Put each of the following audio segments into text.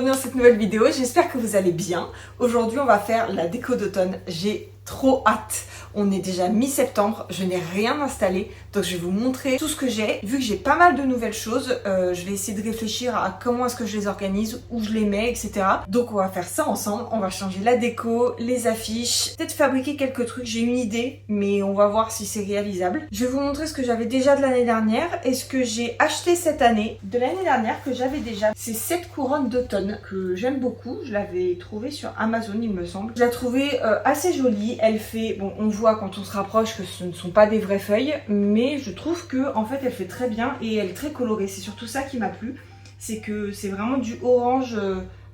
bienvenue dans cette nouvelle vidéo, j'espère que vous allez bien. Aujourd'hui on va faire la déco d'automne, j'ai trop hâte. On est déjà mi-septembre, je n'ai rien installé, donc je vais vous montrer tout ce que j'ai. Vu que j'ai pas mal de nouvelles choses, je vais essayer de réfléchir à comment est-ce que je les organise, où je les mets, etc. Donc on va faire ça ensemble, on va changer la déco, les affiches, peut-être fabriquer quelques trucs, j'ai une idée, mais on va voir si c'est réalisable. Je vais vous montrer ce que j'avais déjà de l'année dernière et ce que j'ai acheté cette année. De l'année dernière que j'avais déjà, c'est cette couronne d'automne que j'aime beaucoup, je l'avais trouvée sur Amazon il me semble. Je la trouvais assez jolie, elle fait, bon on voit quand on se rapproche que ce ne sont pas des vraies feuilles, mais je trouve que en fait elle fait très bien et elle est très colorée. C'est surtout ça qui m'a plu, c'est que c'est vraiment du orange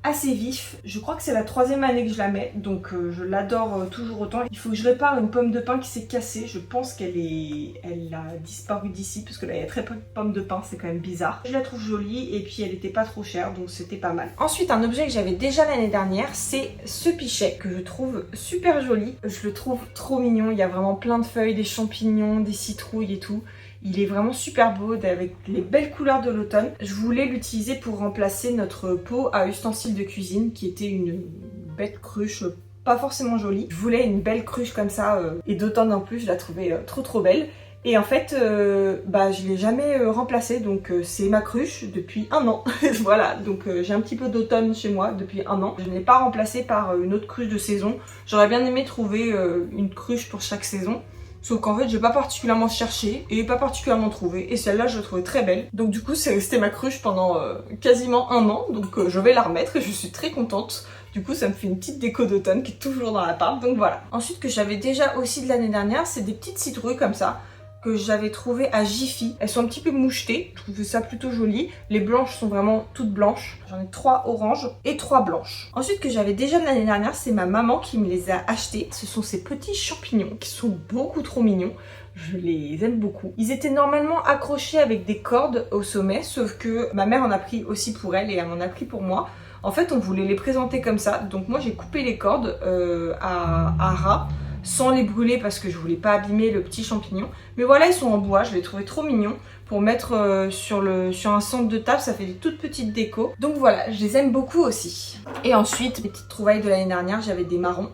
assez vif. Je crois que c'est la 3e année que je la mets, donc je l'adore toujours autant. Il faut que je répare une pomme de pin qui s'est cassée. Je pense elle a disparu d'ici parce que là il y a très peu de pommes de pin, c'est quand même bizarre. Je la trouve jolie et puis elle était pas trop chère, donc c'était pas mal. Ensuite, un objet que j'avais déjà l'année dernière, c'est ce pichet que je trouve super joli. Je le trouve trop mignon. Il y a vraiment plein de feuilles, des champignons, des citrouilles et tout. Il est vraiment super beau avec les belles couleurs de l'automne. Je voulais l'utiliser pour remplacer notre pot à ustensiles de cuisine qui était une bête cruche pas forcément jolie. Je voulais une belle cruche comme ça et d'automne en plus, je la trouvais trop belle. Et en fait, je l'ai jamais remplacée, donc c'est ma cruche depuis 1 an. Voilà, donc j'ai un petit peu d'automne chez moi depuis 1 an. Je ne l'ai pas remplacée par une autre cruche de saison. J'aurais bien aimé trouver une cruche pour chaque saison. Sauf qu'en fait, j'ai pas particulièrement cherché et pas particulièrement trouvé. Et celle-là, je la trouvais très belle. Donc du coup, c'est resté ma cruche pendant quasiment 1 an. Donc je vais la remettre et je suis très contente. Du coup, ça me fait une petite déco d'automne qui est toujours dans l'appart. Donc voilà. Ensuite, que j'avais déjà aussi de l'année dernière, c'est des petites citrouilles comme ça que j'avais trouvées à Jiffy. Elles sont un petit peu mouchetées, je trouvais ça plutôt joli. Les blanches sont vraiment toutes blanches. J'en ai 3 oranges et 3 blanches. Ensuite, que j'avais déjà de l'année dernière, c'est ma maman qui me les a achetés. Ce sont ces petits champignons qui sont beaucoup trop mignons. Je les aime beaucoup. Ils étaient normalement accrochés avec des cordes au sommet, sauf que ma mère en a pris aussi pour elle et elle m'en a pris pour moi. En fait, on voulait les présenter comme ça, donc moi j'ai coupé les cordes à ras, sans les brûler parce que je voulais pas abîmer le petit champignon. Mais voilà, ils sont en bois, je les trouvais trop mignons. Pour mettre sur un centre de table, ça fait des toutes petites décos. Donc voilà, je les aime beaucoup aussi. Et ensuite, les petites trouvailles de l'année dernière, j'avais des marrons.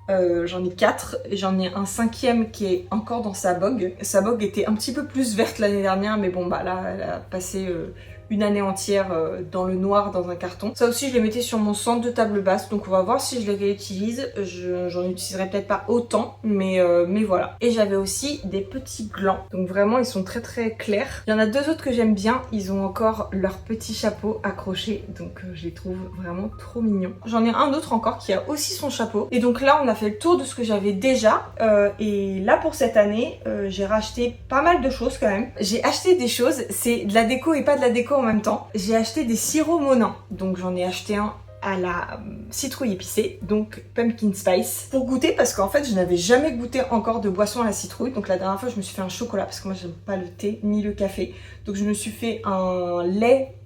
J'en ai 4 et j'en ai un 5e qui est encore dans sa bogue. Sa bogue était un petit peu plus verte l'année dernière, mais bon bah là, elle a passé une année entière dans le noir dans un carton. Ça aussi je les mettais sur mon centre de table basse, donc on va voir si je les réutilise. J'en utiliserai peut-être pas autant, mais voilà. Et j'avais aussi des petits glands, donc vraiment ils sont très clairs. Il y en a 2 autres que j'aime bien, ils ont encore leur petit chapeau accroché, donc je les trouve vraiment trop mignons. J'en ai un autre encore qui a aussi son chapeau, et donc là on a fait le tour de ce que j'avais déjà, et là pour cette année j'ai racheté pas mal de choses quand même. J'ai acheté des choses, c'est de la déco et pas de la déco en même temps. J'ai acheté des sirops Monin, donc j'en ai acheté un à la citrouille épicée, donc pumpkin spice, pour goûter parce qu'en fait je n'avais jamais goûté encore de boisson à la citrouille. Donc la dernière fois je me suis fait un chocolat parce que moi j'aime pas le thé ni le café, donc je me suis fait un lait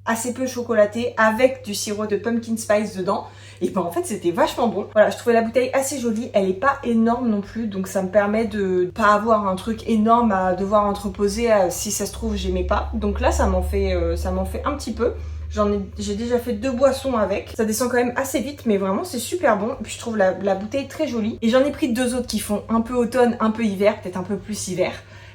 assez peu chocolaté avec du sirop de pumpkin spice dedans. Et ben en fait c'était vachement bon. Voilà, je trouvais la bouteille assez jolie, elle est pas énorme non plus, donc ça me permet de pas avoir un truc énorme à devoir entreposer si ça se trouve j'aimais pas. Donc là ça m'en fait un petit peu. J'ai déjà fait 2 boissons avec. Ça descend quand même assez vite, mais vraiment c'est super bon. Et puis je trouve la bouteille très jolie. Et j'en ai pris 2 autres qui font un peu automne, un peu hiver, peut-être un peu plus hiver.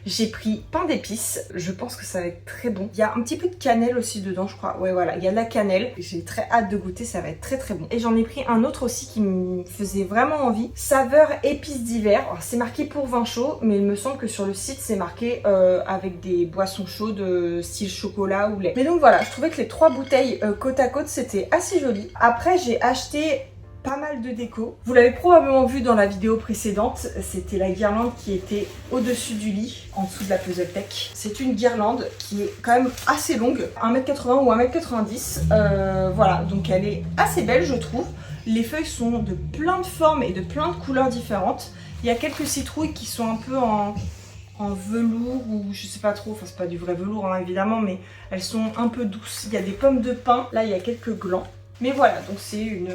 J'ai pris pain d'épices, je pense que ça va être très bon. Il y a un petit peu de cannelle aussi dedans je crois. Ouais voilà, il y a de la cannelle. J'ai très hâte de goûter, ça va être très bon. Et j'en ai pris un autre aussi qui me faisait vraiment envie. Saveur épices d'hiver. C'est marqué pour vin chaud, mais il me semble que sur le site c'est marqué avec des boissons chaudes style chocolat ou lait. Mais donc voilà, je trouvais que les 3 bouteilles côte à côte c'était assez joli. Après j'ai acheté pas mal de déco. Vous l'avez probablement vu dans la vidéo précédente, c'était la guirlande qui était au-dessus du lit, en dessous de la puzzle tech. C'est une guirlande qui est quand même assez longue, 1m80 ou 1m90. Voilà, donc elle est assez belle je trouve. Les feuilles sont de plein de formes et de plein de couleurs différentes. Il y a quelques citrouilles qui sont un peu en velours ou je sais pas trop, enfin c'est pas du vrai velours hein, évidemment, mais elles sont un peu douces. Il y a des pommes de pin, là il y a quelques glands. Mais voilà, donc c'est une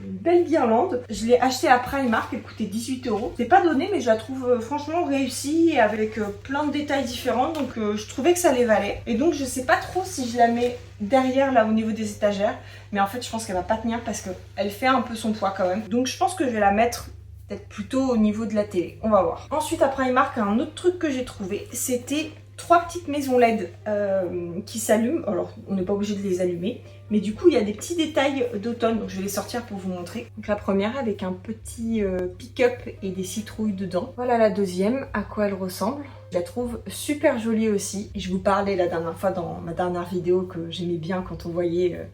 belle guirlande. Je l'ai achetée à Primark, elle coûtait 18 €. C'est pas donné, mais je la trouve franchement réussie avec plein de détails différents. Donc je trouvais que ça les valait. Et donc je sais pas trop si je la mets derrière là au niveau des étagères. Mais en fait je pense qu'elle va pas tenir parce qu'elle fait un peu son poids quand même. Donc je pense que je vais la mettre peut-être plutôt au niveau de la télé. On va voir. Ensuite à Primark, un autre truc que j'ai trouvé, c'était 3 petites maisons LED qui s'allument. Alors on n'est pas obligé de les allumer. Mais du coup, il y a des petits détails d'automne, donc je vais les sortir pour vous montrer. Donc la première avec un petit pick-up et des citrouilles dedans. Voilà la deuxième, à quoi elle ressemble. Je la trouve super jolie aussi. Et je vous parlais la dernière fois dans ma dernière vidéo que j'aimais bien quand on voyait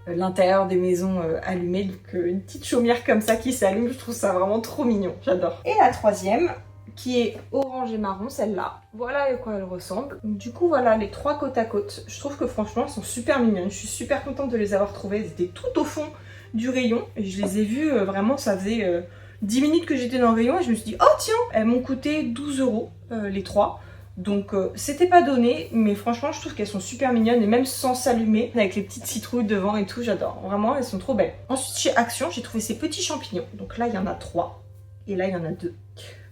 l'intérieur des maisons allumées. Donc une petite chaumière comme ça qui s'allume, je trouve ça vraiment trop mignon, j'adore. Et la troisième, qui est orange et marron, celle-là. Voilà à quoi elle ressemble. Donc, du coup, voilà les 3 côte à côte. Je trouve que franchement, elles sont super mignonnes. Je suis super contente de les avoir trouvées. Elles étaient tout au fond du rayon. Et je les ai vues vraiment, ça faisait 10 minutes que j'étais dans le rayon. Et je me suis dit, oh tiens, elles m'ont coûté 12 € les 3. Donc c'était pas donné, mais franchement je trouve qu'elles sont super mignonnes et même sans s'allumer, avec les petites citrouilles devant et tout, j'adore. Vraiment, elles sont trop belles. Ensuite chez Action, j'ai trouvé ces petits champignons. Donc là, il y en a 3 et là, il y en a 2.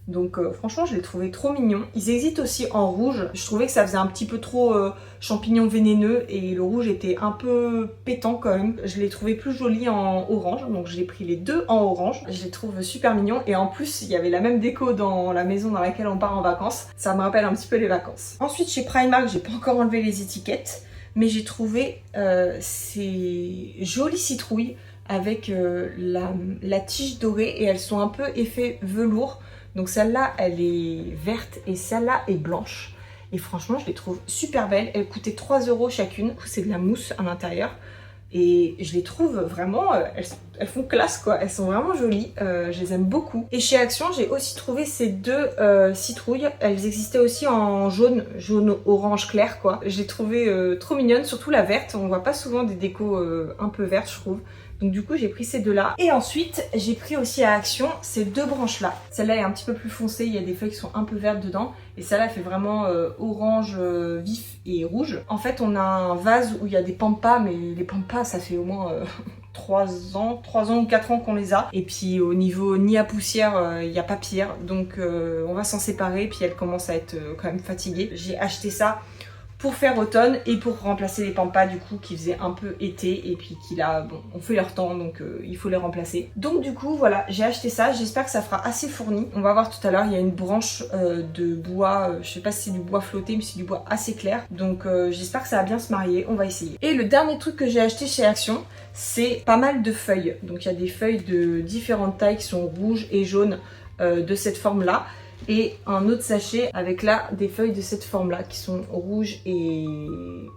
Donc franchement je les trouvais trop mignons. Ils existent aussi en rouge. Je trouvais que ça faisait un petit peu trop champignons vénéneux et le rouge était un peu pétant quand même. Je les trouvais plus jolis en orange, donc j'ai pris les 2 en orange. Je les trouve super mignons et en plus il y avait la même déco dans la maison dans laquelle on part en vacances. Ça me rappelle un petit peu les vacances. Ensuite chez Primark, j'ai pas encore enlevé les étiquettes, mais j'ai trouvé ces jolies citrouilles avec la tige dorée et elles sont un peu effet velours. Donc celle-là, elle est verte et celle-là est blanche. Et franchement, je les trouve super belles. Elles coûtaient 3 € chacune. C'est de la mousse à l'intérieur. Et je les trouve vraiment, elles font classe quoi. Elles sont vraiment jolies. Je les aime beaucoup. Et chez Action, j'ai aussi trouvé ces 2 citrouilles. Elles existaient aussi en jaune orange clair quoi. Je les trouvais trop mignonnes, surtout la verte. On voit pas souvent des décos un peu vertes, je trouve. Donc du coup j'ai pris ces 2 là. Et ensuite j'ai pris aussi à Action ces 2 branches là. Celle-là est un petit peu plus foncée, il y a des feuilles qui sont un peu vertes dedans. Et celle-là fait vraiment orange vif et rouge. En fait on a un vase où il y a des pampas, mais les pampas ça fait au moins 3 ans ou 4 ans qu'on les a. Et puis au niveau nid à poussière, il n'y a pas pire. Donc on va s'en séparer, puis elle commence à être quand même fatiguée. J'ai acheté ça pour faire automne et pour remplacer les pampas du coup qui faisaient un peu été et puis qui là bon on fait leur temps donc il faut les remplacer. Donc du coup voilà j'ai acheté ça, j'espère que ça fera assez fourni. On va voir tout à l'heure, il y a une branche de bois, je sais pas si c'est du bois flotté mais c'est du bois assez clair. Donc j'espère que ça va bien se marier, on va essayer. Et le dernier truc que j'ai acheté chez Action, c'est pas mal de feuilles. Donc il y a des feuilles de différentes tailles qui sont rouges et jaunes de cette forme là. Et un autre sachet avec là des feuilles de cette forme là qui sont rouges et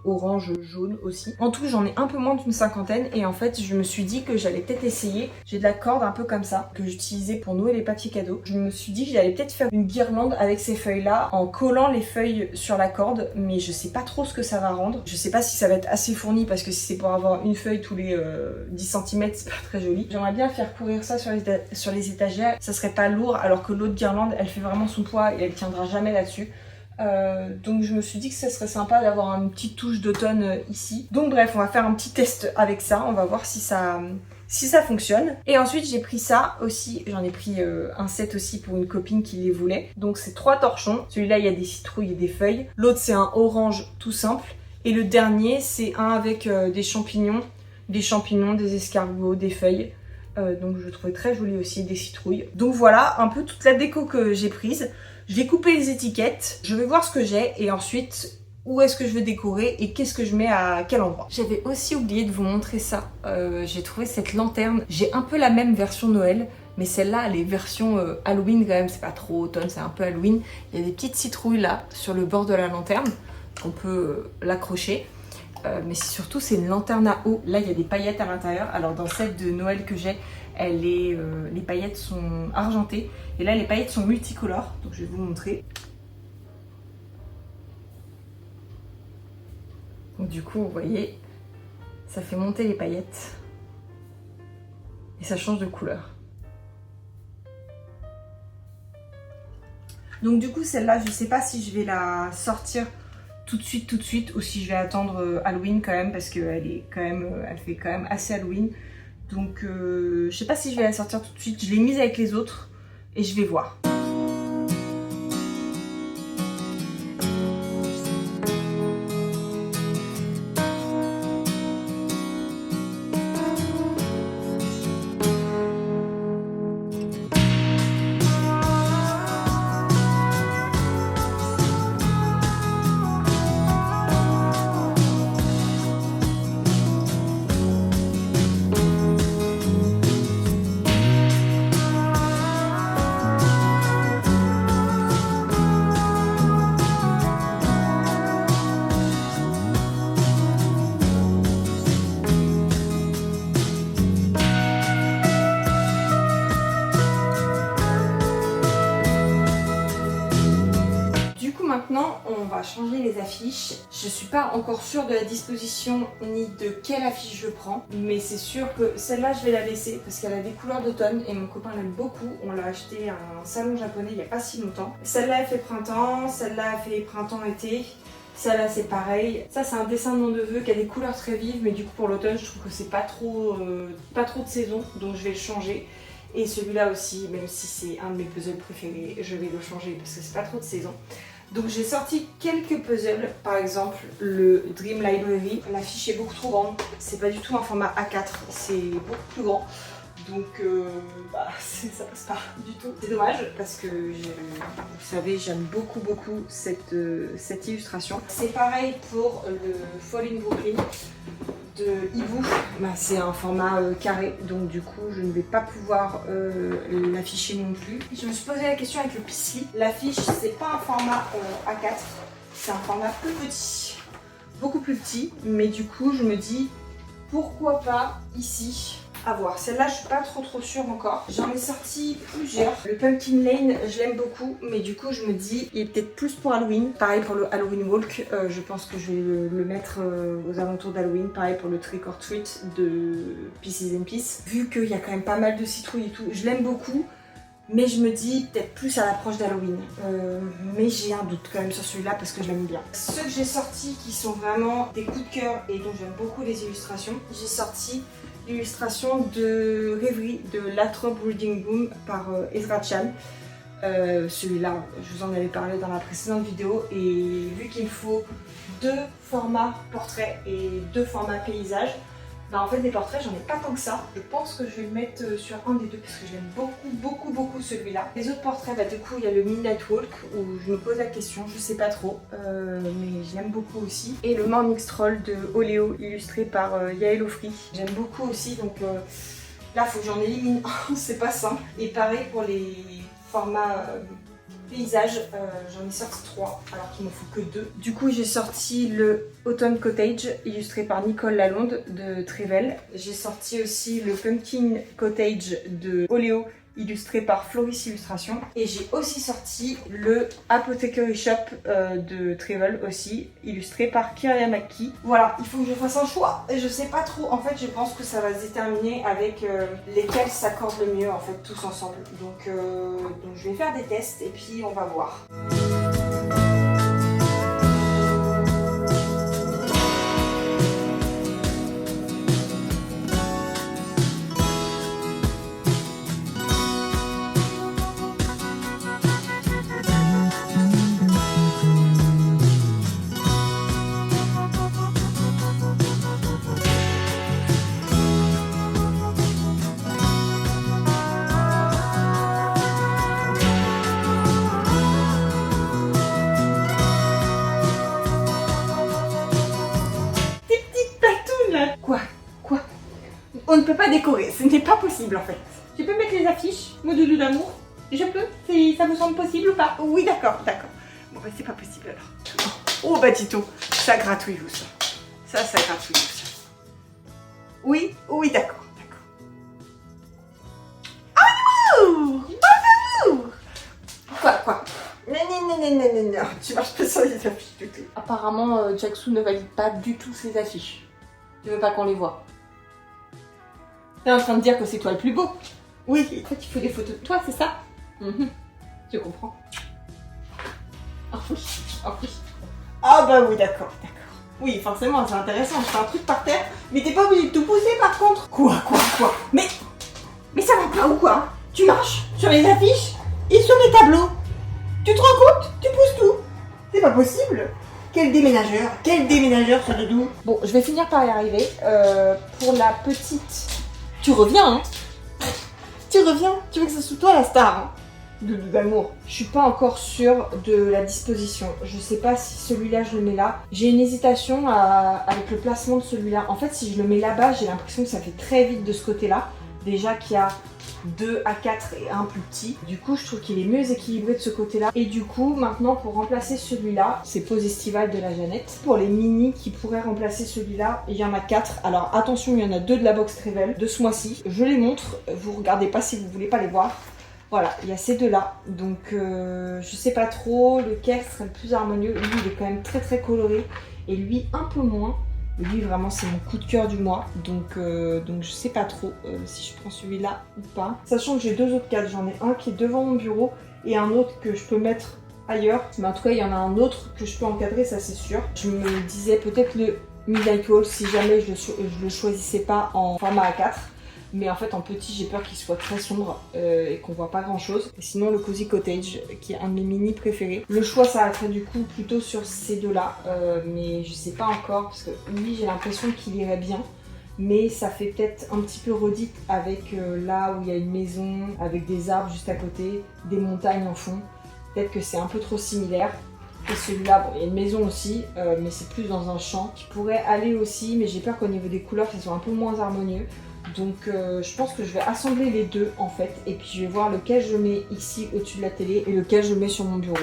orange jaune aussi. En tout j'en ai un peu moins d'une 50aine et en fait je me suis dit que j'allais peut-être essayer. J'ai de la corde un peu comme ça que j'utilisais pour nouer les papiers cadeaux. Je me suis dit que j'allais peut-être faire une guirlande avec ces feuilles là en collant les feuilles sur la corde, mais je sais pas trop ce que ça va rendre. Je sais pas si ça va être assez fourni parce que si c'est pour avoir une feuille tous les 10 cm c'est pas très joli. J'aimerais bien faire courir ça sur les étagères, ça serait pas lourd alors que l'autre guirlande elle fait vraiment son poids et elle tiendra jamais là-dessus. Donc je me suis dit que ça serait sympa d'avoir une petite touche d'automne ici. Donc bref, on va faire un petit test avec ça, on va voir si ça fonctionne. Et ensuite j'ai pris ça aussi, j'en ai pris un set aussi pour une copine qui les voulait. Donc c'est 3 torchons, celui-là il y a des citrouilles et des feuilles, l'autre c'est un orange tout simple, et le dernier c'est un avec des champignons, des escargots, des feuilles. Donc je le trouvais très joli aussi, des citrouilles. Donc voilà un peu toute la déco que j'ai prise. J'ai coupé les étiquettes, je vais voir ce que j'ai et ensuite où est-ce que je veux décorer et qu'est-ce que je mets à quel endroit. J'avais aussi oublié de vous montrer ça. J'ai trouvé cette lanterne, j'ai un peu la même version Noël, mais celle-là elle est version Halloween quand même, c'est pas trop automne, c'est un peu Halloween. Il y a des petites citrouilles là sur le bord de la lanterne, on peut l'accrocher. Mais surtout c'est une lanterne à eau. Là il y a des paillettes à l'intérieur. Alors dans celle de Noël que j'ai, les paillettes sont argentées. Et là les paillettes sont multicolores. Donc je vais vous montrer. Donc du coup vous voyez, ça fait monter les paillettes. Et ça change de couleur. Donc du coup celle-là je sais pas si je vais la sortir tout de suite ou si je vais attendre Halloween quand même parce qu'elle est quand même, elle fait quand même assez Halloween. Donc je sais pas si je vais la sortir tout de suite. Je l'ai mise avec les autres et je vais voir. Maintenant, on va changer les affiches. Je suis pas encore sûre de la disposition ni de quelle affiche je prends, mais c'est sûr que celle-là, je vais la laisser parce qu'elle a des couleurs d'automne et mon copain l'aime beaucoup. On l'a acheté à un salon japonais il n'y a pas si longtemps. Celle-là, elle fait printemps, celle-là, elle fait printemps-été. Celle-là, c'est pareil. Ça, c'est un dessin de mon neveu qui a des couleurs très vives, mais du coup, pour l'automne, je trouve que c'est pas trop de saison, donc je vais le changer. Et celui-là aussi, même si c'est un de mes puzzles préférés, je vais le changer parce que c'est pas trop de saison. Donc j'ai sorti quelques puzzles, par exemple le Dream Library. L'affiche est beaucoup trop grande, c'est pas du tout un format A4, c'est beaucoup plus grand. Donc ça passe pas du tout. C'est dommage parce que vous savez, j'aime beaucoup cette illustration. C'est pareil pour le Falling Brooklyn de Hibou. C'est un format carré, donc du coup je ne vais pas pouvoir l'afficher non plus. Je me suis posé la question avec le Pisly. L'affiche, c'est pas un format A4, c'est un format plus petit, beaucoup plus petit, mais du coup je me dis pourquoi pas ici. À voir. Celle-là, je suis pas trop sûre encore. J'en ai sorti plusieurs. Le Pumpkin Lane, je l'aime beaucoup, mais du coup, je me dis, il est peut-être plus pour Halloween. Pareil pour le Halloween Walk, je pense que je vais le mettre aux alentours d'Halloween. Pareil pour le Trick or Treat de Pieces and Peace. Vu qu'il y a quand même pas mal de citrouilles et tout, je l'aime beaucoup. Mais je me dis peut-être plus à l'approche d'Halloween. Mais j'ai un doute quand même sur celui-là parce que je l'aime bien. Ceux que j'ai sortis qui sont vraiment des coups de cœur et dont j'aime beaucoup les illustrations, j'ai sorti l'illustration de Rêverie de Latrobe Reading Boom par Ezra Chan. Celui-là, je vous en avais parlé dans la précédente vidéo et vu qu'il faut 2 formats portrait et 2 formats paysage, en fait des portraits j'en ai pas tant que ça. Je pense que je vais le mettre sur un des deux parce que j'aime beaucoup celui-là. Les autres portraits, du coup il y a le Midnight Walk où je me pose la question, je sais pas trop, mais je l'aime beaucoup aussi. Et le Morning Stroll de Oléo illustré par Yael Ofri. J'aime beaucoup aussi, donc là faut que j'en élimine un, c'est pas simple. Et pareil pour les formats paysage, j'en ai sorti 3 alors qu'il m'en faut que 2. Du coup j'ai sorti le Autumn Cottage illustré par Nicole Lalonde de Trevel. J'ai sorti aussi le Pumpkin Cottage de Oléo illustré par Floris Illustration. Et j'ai aussi sorti le Apothecary Shop de Trevel aussi illustré par Kiria Maki. Voilà, il faut que je fasse un choix et je sais pas trop. En fait je pense que ça va se déterminer avec lesquels s'accordent le mieux en fait tous ensemble. Donc je vais faire des tests et puis on va voir. On ne peut pas décorer, ce n'est pas possible en fait. Je peux mettre les affiches, mon doudou d'amour? Je peux? Ça vous semble possible ou pas? Oui, d'accord. Bon, c'est pas possible alors. Oh, Tito, ça gratouille vous ça. Ça gratouille vous ça. Oui, d'accord. Amour! Bon amour! Quoi? Non, tu marches pas sur les affiches du tout. Apparemment, Jackson ne valide pas du tout ses affiches. Tu veux pas qu'on les voit? T'es en train de dire que c'est toi le plus beau? Oui, en fait il faut des photos de toi, c'est ça? Je comprends. Ah oui. Ah oui, d'accord. Oui, forcément, c'est intéressant. Je fais un truc par terre, mais t'es pas obligé de tout pousser par contre. Quoi? Mais ça va pas ou quoi? Tu marches sur les affiches et sur les tableaux. Tu te rends compte? Tu pousses tout. C'est pas possible. Quel déménageur ce doudou. Bon, je vais finir par y arriver. Pour la petite... Tu reviens, hein? Tu reviens? Tu veux que ça soit toi la star, hein? Doudou d'amour. Je suis pas encore sûre de la disposition. Je sais pas si celui-là je le mets là. J'ai une hésitation avec le placement de celui-là. En fait, si je le mets là-bas, j'ai l'impression que ça fait très vite de ce côté-là. Déjà qu'il y a 2 à 4 et un plus petit. Du coup, je trouve qu'il est mieux équilibré de ce côté-là. Et du coup, maintenant, pour remplacer celui-là, c'est pose estivale de la Jeannette. Pour les mini qui pourraient remplacer celui-là, il y en a 4. Alors attention, il y en a 2 de la box Trevel de ce mois-ci. Je les montre. Vous regardez pas si vous voulez pas les voir. Voilà, il y a ces deux-là. Donc, je sais pas trop lequel serait le plus harmonieux. Lui, il est quand même très coloré. Et lui, un peu moins. Lui, vraiment, c'est mon coup de cœur du mois. Donc je sais pas trop si je prends celui-là ou pas. Sachant que j'ai 2 autres cadres. J'en ai un qui est devant mon bureau et un autre que je peux mettre ailleurs. Mais en tout cas, il y en a un autre que je peux encadrer, ça c'est sûr. Je me disais peut-être le Midnight Wall si jamais je le choisissais pas en format A4. Mais en fait en petit j'ai peur qu'il soit très sombre et qu'on voit pas grand chose. Et sinon le Cozy Cottage qui est un de mes mini préférés. Le choix s'arrêterait du coup plutôt sur ces deux là. Mais je sais pas encore parce que lui j'ai l'impression qu'il irait bien. Mais ça fait peut-être un petit peu redite avec là où il y a une maison, avec des arbres juste à côté, des montagnes en fond. Peut-être que c'est un peu trop similaire. Et celui-là, bon, il y a une maison aussi, mais c'est plus dans un champ qui pourrait aller aussi. Mais j'ai peur qu'au niveau des couleurs, ça soit un peu moins harmonieux. Donc je pense que je vais assembler les deux en fait et puis je vais voir lequel je mets ici au-dessus de la télé et lequel je mets sur mon bureau.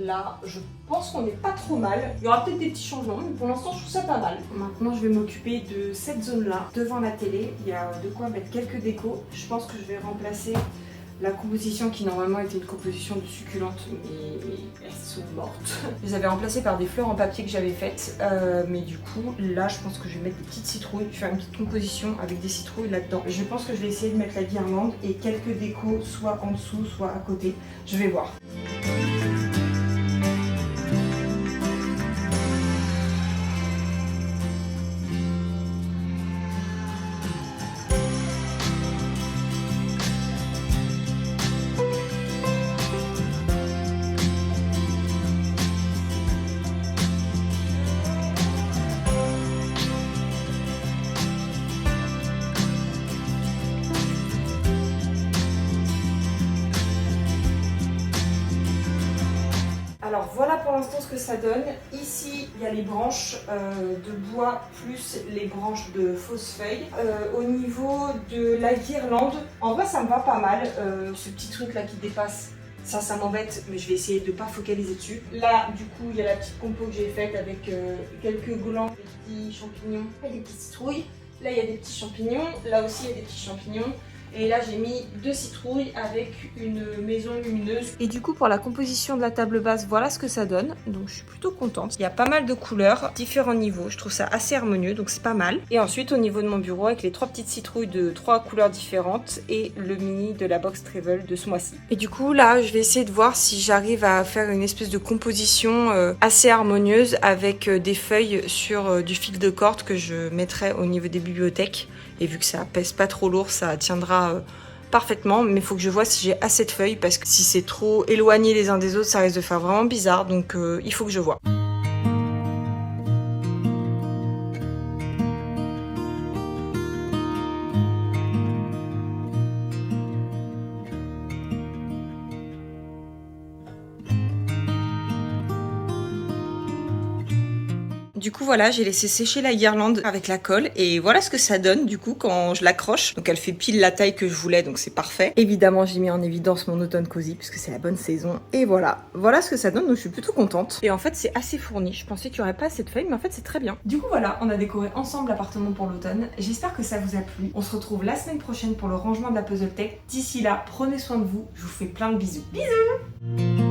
Là, je pense qu'on n'est pas trop mal. Il y aura peut-être des petits changements, mais pour l'instant, je trouve ça pas mal. Maintenant, je vais m'occuper de cette zone-là. Devant la télé, il y a de quoi mettre quelques décos. Je pense que je vais remplacer la composition qui normalement était une composition de succulentes, mais elles sont mortes. Je les avais remplacées par des fleurs en papier que j'avais faites, mais du coup, là, je pense que je vais mettre des petites citrouilles, faire une petite composition avec des citrouilles là-dedans. Je pense que je vais essayer de mettre la guirlande et quelques décos, soit en dessous, soit à côté. Je vais voir. Alors voilà pour l'instant ce que ça donne. Ici il y a les branches de bois plus les branches de fausses feuilles. Au niveau de la guirlande, en vrai ça me va pas mal. Ce petit truc là qui dépasse, ça m'embête, mais je vais essayer de ne pas focaliser dessus. Là du coup il y a la petite compo que j'ai faite avec quelques glands, des petits champignons et des petites citrouilles. Là il y a des petits champignons, là aussi il y a des petits champignons. Et là j'ai mis 2 citrouilles avec une maison lumineuse. Et du coup pour la composition de la table basse, voilà ce que ça donne. Donc je suis plutôt contente. Il y a pas mal de couleurs, différents niveaux. Je trouve ça assez harmonieux, donc c'est pas mal. Et ensuite au niveau de mon bureau avec les 3 petites citrouilles de 3 couleurs différentes et le mini de la box Trevel de ce mois-ci. Et du coup là je vais essayer de voir si j'arrive à faire une espèce de composition assez harmonieuse avec des feuilles sur du fil de corde que je mettrai au niveau des bibliothèques. Et vu que ça pèse pas trop lourd, ça tiendra parfaitement, mais il faut que je vois si j'ai assez de feuilles parce que si c'est trop éloigné les uns des autres, ça risque de faire vraiment bizarre, donc il faut que je vois. Du coup voilà, j'ai laissé sécher la guirlande avec la colle et voilà ce que ça donne du coup quand je l'accroche. Donc elle fait pile la taille que je voulais, donc c'est parfait. Évidemment j'ai mis en évidence mon automne cosy puisque c'est la bonne saison. Et voilà ce que ça donne, donc je suis plutôt contente. Et en fait c'est assez fourni, je pensais qu'il n'y aurait pas assez de feuilles mais en fait c'est très bien. Du coup voilà, on a décoré ensemble l'appartement pour l'automne. J'espère que ça vous a plu. On se retrouve la semaine prochaine pour le rangement de la puzzle tech. D'ici là, prenez soin de vous, je vous fais plein de bisous. Bisous.